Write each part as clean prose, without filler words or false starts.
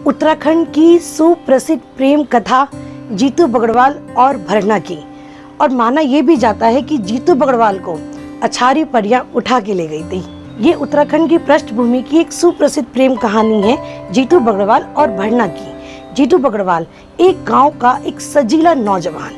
उत्तराखंड की सुप्रसिद्ध प्रेम कथा जीतू बगड़वाल और भरना की। और माना यह भी जाता है कि जीतू बगड़वाल को अछारी परियां उठा के ले गई थी। ये उत्तराखंड की पृष्ठभूमि की एक सुप्रसिद्ध प्रेम कहानी है जीतू बगड़वाल और भरना की। जीतू बगड़वाल एक गांव का एक सजीला नौजवान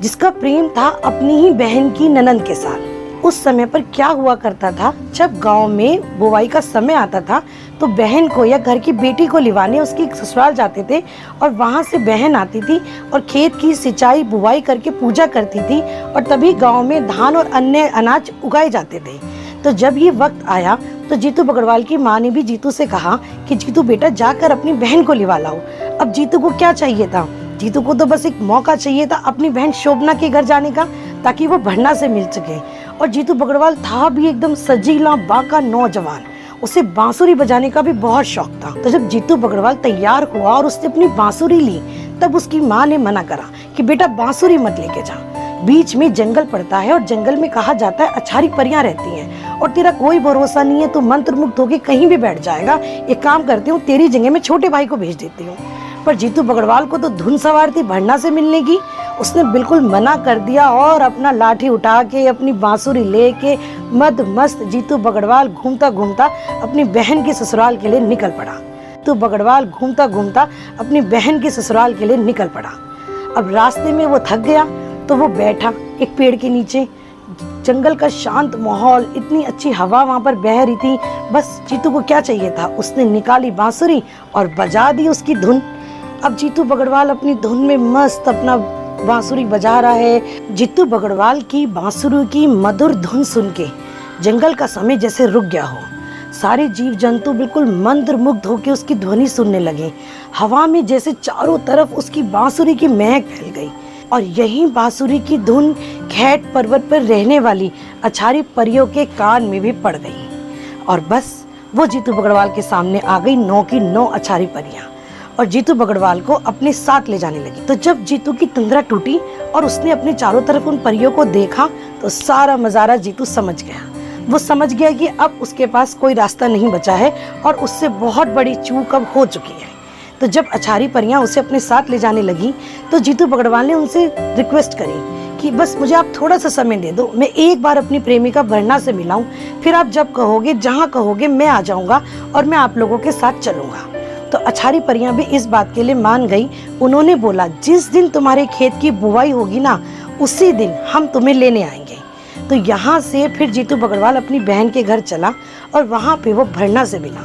जिसका प्रेम था अपनी ही बहन की ननंद के साथ। उस समय पर क्या हुआ करता था, जब गांव में बुवाई का समय आता था तो बहन को या घर की बेटी को लिवाने उसकी ससुराल जाते थे और वहां से बहन आती थी और खेत की सिंचाई बुवाई करके पूजा करती थी और तभी गांव में धान और अन्य अनाज उगाए जाते थे। तो जब ये वक्त आया तो जीतू बगड़वाल की माँ ने भी जीतू से कहा कि जीतू बेटा जाकर अपनी बहन को लिवा लाओ। अब जीतू को क्या चाहिए था, जीतू को तो बस एक मौका चाहिए था अपनी बहन शोभना के घर जाने का, ताकि वो भरना से मिल सके। और जीतू बगड़वाल था भी एकदम सजीला बाका नौजवान, उसे बांसुरी बजाने का भी बहुत शौक था। तो जब जीतू बगड़वाल तैयार हुआ और उसने अपनी बांसुरी ली, तब उसकी माँ ने मना करा कि बेटा बांसुरी मत लेके जा, बीच में जंगल पड़ता है और जंगल में कहा जाता है अछारी परियां रहती हैं और तेरा कोई भरोसा नहीं है, तो मंत्र मुग्ध होके कहीं भी बैठ जाएगा। एक काम करती हूँ, तेरी जगह में छोटे भाई को भेज देती हूँ। पर जीतू बगड़वाल को तो धुन सवार थी भरना से मिलने की, उसने बिल्कुल मना कर दिया और अपना लाठी उठा के अपनी बांसुरी लेके मद मस्त जीतू बगड़वाल घूमता घूमता अपनी बहन की ससुराल के लिए निकल पड़ा। तो बगड़वाल घूमता घूमता अपनी बहन की ससुराल के लिए निकल पड़ा। अब रास्ते में वो थक गया तो वो बैठा एक पेड़ के नीचे। जंगल का शांत माहौल, इतनी अच्छी हवा वहां पर बह रही थी। बस जीतू को क्या चाहिए था, उसने निकाली बांसुरी और बजा दी उसकी धुन। अब जीतू बगड़वाल अपनी धुन में मस्त अपना बांसुरी बजा रहा है। जीतू बगड़वाल की बांसुरी की मधुर धुन सुन के जंगल का समय जैसे रुक गया हो। सारे जीव जंतु बिल्कुल मंत्रमुग्ध होकर उसकी ध्वनि सुनने लगे। हवा में जैसे चारों तरफ उसकी बांसुरी की महक फैल गई और यही बांसुरी की धुन खैट पर्वत पर रहने वाली अछारी परियों के कान में भी पड़ गई। और बस वो जीतू बगड़वाल के सामने आ गई 9 की 9 अछारी परियां और जीतू बगड़वाल को अपने साथ ले जाने लगी। तो जब जीतू की तंद्रा टूटी और उसने अपने चारों तरफ उन परियों को देखा तो सारा नजारा जीतू समझ गया। वो समझ गया कि अब उसके पास कोई रास्ता नहीं बचा है और उससे बहुत बड़ी चूक अब हो चुकी है। तो जब अछारी परियां उसे अपने साथ ले जाने लगी तो जीतू बगड़वाल ने उनसे रिक्वेस्ट करी कि बस मुझे आप थोड़ा सा समय दे दो, मैं एक बार अपनी प्रेमिका भरना से मिलाऊं, फिर आप जब कहोगे जहाँ कहोगे मैं आ जाऊंगा और मैं आप लोगों के साथ चलूंगा। तो अछारी परियां भी इस बात के लिए मान गई। उन्होंने बोला जिस दिन तुम्हारे खेत की बुवाई होगी ना, उसी दिन हम तुम्हें लेने आएंगे। तो यहाँ से फिर जीतू बगड़वाल अपनी बहन के घर चला और वहाँ पे वो भरना से मिला।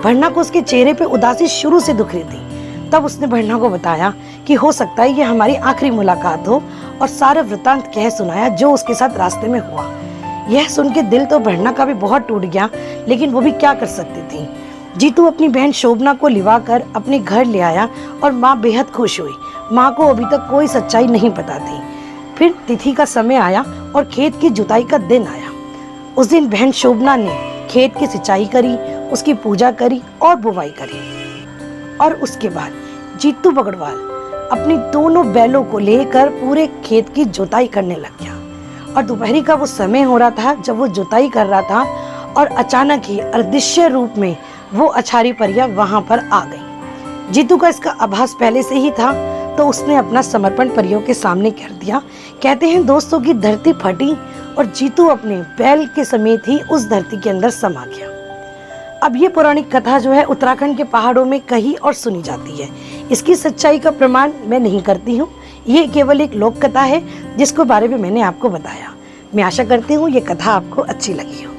भरना को उसके चेहरे पे उदासी शुरू से दिख रही थी। तब उसने भरना को बताया कि हो सकता है ये हमारी आखिरी मुलाकात हो और सारा वृतांत कह सुनाया जो उसके साथ रास्ते में हुआ। यह सुन के दिल तो भरना का भी बहुत टूट गया, लेकिन वो भी क्या कर सकती थी। जीतू अपनी बहन शोभना को लिवा कर अपने घर ले आया और माँ बेहद खुश हुई। माँ को अभी तक कोई सच्चाई नहीं पता थी। फिर तिथि का समय आया और खेत की जुताई का दिन आया। उस दिन बहन शोभना ने खेत की सिंचाई करी, उसकी पूजा करी और बुवाई करी। और उसके बाद जीतू बगड़वाल अपनी दोनों बैलों को लेकर पूरे खेत की जुताई करने लग गया। और दोपहरी का वो समय हो रहा था जब वो जुताई कर रहा था और अचानक ही अदृश्य रूप में वो अछारी परियां वहां पर आ गई। जीतू का इसका आभास पहले से ही था, तो उसने अपना समर्पण परियों के सामने कर दिया। कहते हैं दोस्तों की धरती फटी और जीतू अपने बैल के समेत ही उस धरती के अंदर समा गया। अब ये पौराणिक कथा जो है उत्तराखंड के पहाड़ों में कही और सुनी जाती है। इसकी सच्चाई का प्रमाण मैं नहीं करती हूँ, ये केवल एक लोक कथा है जिसके बारे में मैंने आपको बताया। मैं आशा करती हूँ ये कथा आपको अच्छी लगी हो।